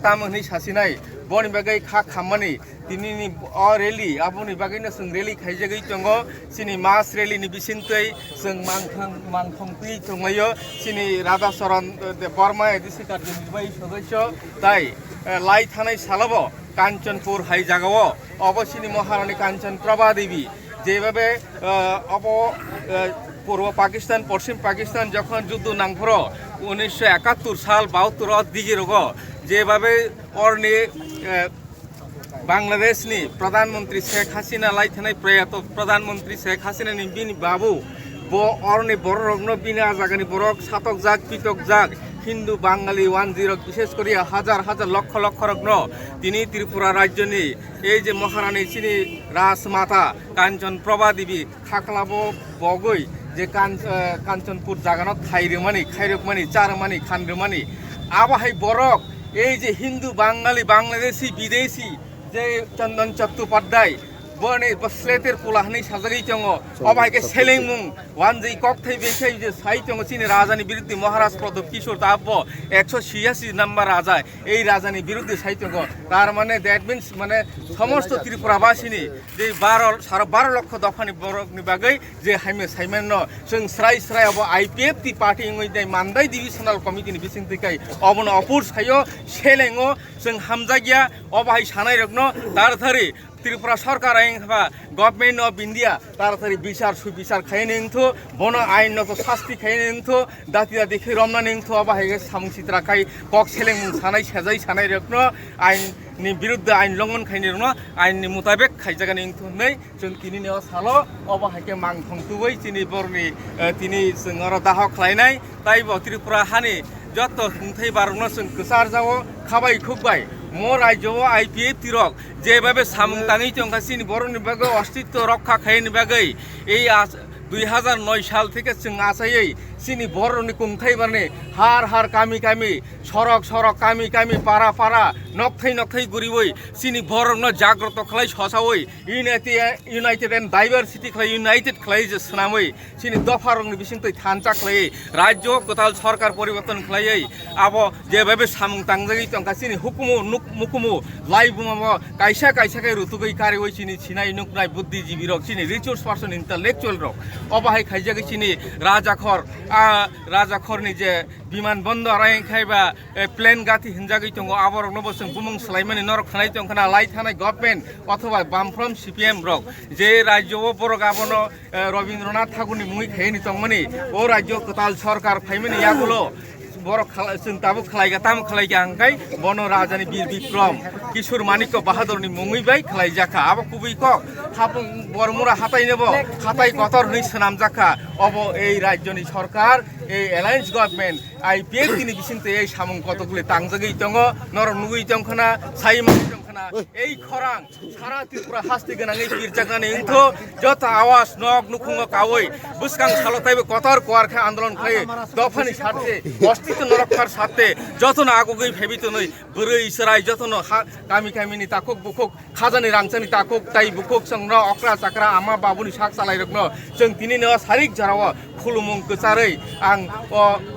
Tamani Sasinai, born Bagay Kakamani, Tinini or Rally, Abuni Baganas and Rally Kajagi Tongo, Sini Mas Rally Nibisinte, Sung Mankong Tongayo, Sini Rada Soran, the Burma, this is the show, Tai, Light Hanai Salavo, Kanchanpur Hai Jagawa, Obosini Moharani Kanchan Prabhadevi, Jevabe, Obo. পূর্ব পাকিস্তান পশ্চিম পাকিস্তান যখন যুদ্ধ নাংফর 1971 সাল 72 দিগিরগ যেভাবে অরনি বাংলাদেশনি প্রধানমন্ত্রী শেখ হাসিনা লাইথানাই প্রয়াত প্রধানমন্ত্রী শেখ হাসিনানি বিনি বাবু বো অরনি বড় রগ্ন বিনা জাগানি বড়ক সাতক জাগ পিতক জাগ হিন্দু বাঙালি 10 বিশেষ করে হাজার হাজার লক্ষ লক্ষ রগ্ন তিনি ত্রিপুরা রাজ্যনি এই যে মহারানী চিনি রাজমাতা কাঞ্চন প্রভাদেবী খাকলাবো বগৈ যে কাঞ্চনপুর জাগানত খাইরকমানি চারমানি খানরমানি আবাহাই বরক এই যে হিন্দু বাঙালি বাংলাদেশি বিদেশি যে চন্দন চট্টোপাধ্যায় বনে বসলেতের পোলাহানি সাজাগি চঙ্গ অবাইকে সেলেংমুং ওয়ানজেই ককথাই বেখাই যে সাই চঙ্গ চিনি রাজানি বিরুদ্ধে মহারাজ প্রতাপ কিশোর তাব্য 186 নাম্বার রাজা এই রাজানি বিরুদ্ধে সাই চঙ্গ তার মানে দ্যাট মিন্স মানে সমস্ত ত্রিপুরাবাসিনী যে 12 লক্ষ দফানি বরকনি বাগৈ যে হাইমে সাইমেন जों স্রাই স্রাই অব আইপিএফ টি পার্টি ইংদাই মানদাই ডিভিশনাল কমিটিনি বিসিংতিকাই অবন অপুর সাইও সেলেংও जों হামজাগিয়া অবাই সানাই রগ্ন তারথারি ত্রিপুরা সরকার আইনবা গভর্নমেন্ট অফ ইন্ডিয়া তাড়াতাড়ি বিচার সুবিচার খাই নিংথো বন আইনত শাস্তি খাই নিংথো দাতিয়া দেখে রমনা নিংথো বাহাইগে সামুচিত্রা খাই কক সেলেং সানাই সেজাই সানাই রত্ন আইননি বিরুদ্ধে আইন লঙ্ঘন খাইনি রত্ন আইননি মোতাবেক খাইজাগা নিংথো नै जों तिनि नेव सालो अबाहाइके मांगथंतुबै तिनि बरनि तिनि जों अर दाह खालायनाय ताइब त्रिपुरा हानि যত হুঁথাই বারণ जों गोसार जावो खाबाय खुबबाय मो राज्य आईपीएफ तिरक जेभाবে সামুংতাঙি চংকাসিনি বরনি বাগৈ অস্তিত্ব রক্ষা খাইনি বাগৈ এই 2009 সাল থেকে जों आसायै सिनी बरनि कुंथाय बारने हार हार कामी कामी सरक सरक कामी कामी पारा पारा नखथै नखथै गुरिबै सिनी बरन जाग्रत खलाय ससावै यूनाइटेड एंड डाइवर्सिटी खलाय यूनाइटेड खलाय जे सनामै सिनी दफा रंनि बिसिंतै थानचा खलाय राज्य कोताल सरकार परिवर्तन खलायै आबो जेबाबे सामुं तांजगै तंका सिनी हुकुमु मुकुमु लाइबुमाबो कायसा कायसा काय रुतुगै कारिवै सिनी सिनाय नुकनाय बुद्धिजीवी रक सिनी रिसोर्स पर्सन इंटेलेक्चुअल रक अबाहाय खायजागै सिनी राजाखरनि जे विमान बन्दर आइखायबा प्लेन गाथि हिनजागै दङ आबरनबो जों बुमुं सलायमानि नरक थानाय दंखाना लाइ थानाय गभर्नमेन्ट अथवा बामफ्रम सीपीएम रक जे राज्यआव बर गाबन रवीन्द्रनाथ ठाकुरनि मुङै खायनि दंमनि ओ राज्य कोताल सरकार फाइमानि यागुलो बर जों दाबो खालायगा ताम खालायगा आंखाय बन राजानि बीर विक्रम किशोर मानिक बाहादुरनि मुङै बाय खालायजाखा आबो कुबै क हापुं बरमुरा हाताय नेबो हाताय कतर नै सनाम जाखा अबो এই রাজ্যনি সরকার এই অ্যালায়েন্স গভর্নমেন্ট আইপিএফ তিনি বিসিংতে এই সামুং কতগুলি তাংজাগৈ দङ নর নুগৈ দंखना সাইমানি দंखना এই খরাং সারা ত্রিপুরা হাস্তি গোনাङै बिरजागानि इंथो যত आवाज नक नुखुङ कावै बुसकां सालतायबो कतर कोआरखा आन्दोलन खाय दफानि साथे अस्तित्व नरक्षार साथे जतन आगगै फेबितनै बोरै सराय जतन गामि गामिनि ताकुक बुकुक खाजानि रांचानि ताकुक ताइ बुकुक संग्र अक्रा चाक्रा आमा बाबुनि साक सालायरग्न जों तिनि न सारिक जाराव खुलुमुं गोचारै आं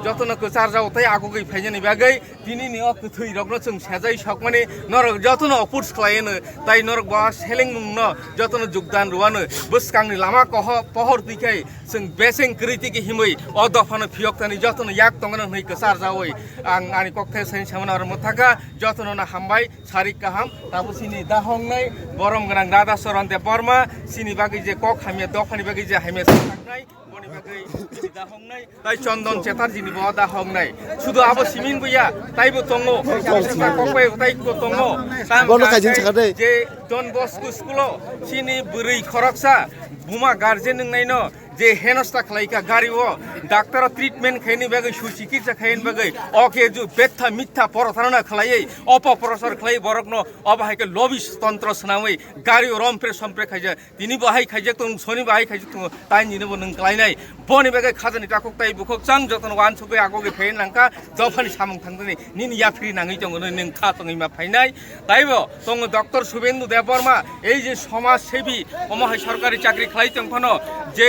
जतन गोचार जावथाय आगगै फाइजानि बागै तिनि न कथै रग्न जों सेजाय सकमानि नर जतन अपोज खालायनो ताई नरक बा सेलें मुंनो जतन जुगदान रुवानो बसकांनि लामा कह पहर दिखाय जों बेसें क्रिटिक हिमै अ दफानो फियक्तानि जतन याक तंगन नै कसार जावै आं आनि कक्थे सैन सामना आरो मथाका जतन ना हामबाय सारिक काहाम ताबो सिनि दाहंनाय बरम गनां राधा सरन्ते बर्मा सिनि बागै जे कक हामिया दफानि बागै जे हामिया साकनाय बनि बागै सिनि दाहंनाय ताई चन्दन चेटार्जीनि ब दाहंनाय सुदु आबो सिमिन बुया ताइबो तंगो सेस्ता ककवे ताइको तंगो जे डन बस्को स्कुलो सिनि बुरै खरकसा बुमा गार्जेन नंनायनो जे हेनस्था खालायका गारिओ डाक्टर ट्रिटमेंट खायनि बागै सुचिकित्सा खायनि बागै अके जु बेथा मिथ्या परथारना खालायै अपप्रचार खालाय बरकनो अबाहायके लबिस तंत्र सनावै गारिओ रमप्रे समप्रे खायजा दिनि बाहाय खायजा तं सनि बाहाय खायजा तं ताइ निनोबो नों खालायनाय बनि बागै खाजनि टाकक ताइ बुखक चां जतन वान सुगै आगोगे फेन लांका दफानि सामं थांदनि निनि याफ्रि नाङै दङ नों खा तङै मा फायनाय ताइबो तं डक्टर शुभेन्दु देबबर्मा এই যে সমাজসেবী অমহাই সরকারি চাকরি খালাই তংফানো যে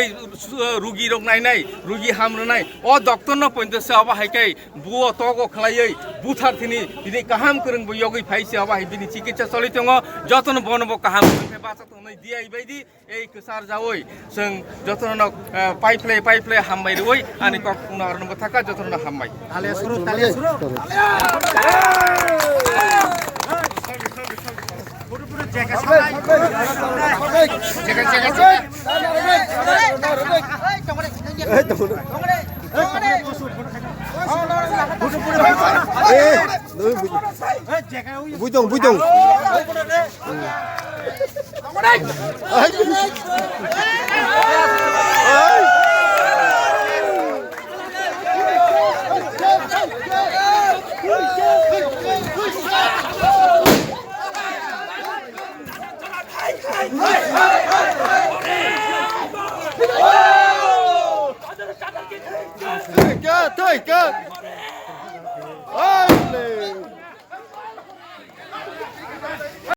রুগী রোগ নাইনাই রুগী হামরনাই অ ডক্টর ন পইন্তসে অবাহাইকাই বুও তগো খালাयै বুথার তিনি দিनै কাহাম করং বয়গै ফাইसे অবাहाय बिनि চিকিৎসা চলি दङ যতन बनबो काहाम बाचा तंनाय दियाइ बायदि এই कसार जावै जों जतन पाइप्ले हामबाय रय आनि कक नरनबो थाका जतन हामबाय तालिया सुरु Bujong. Take it!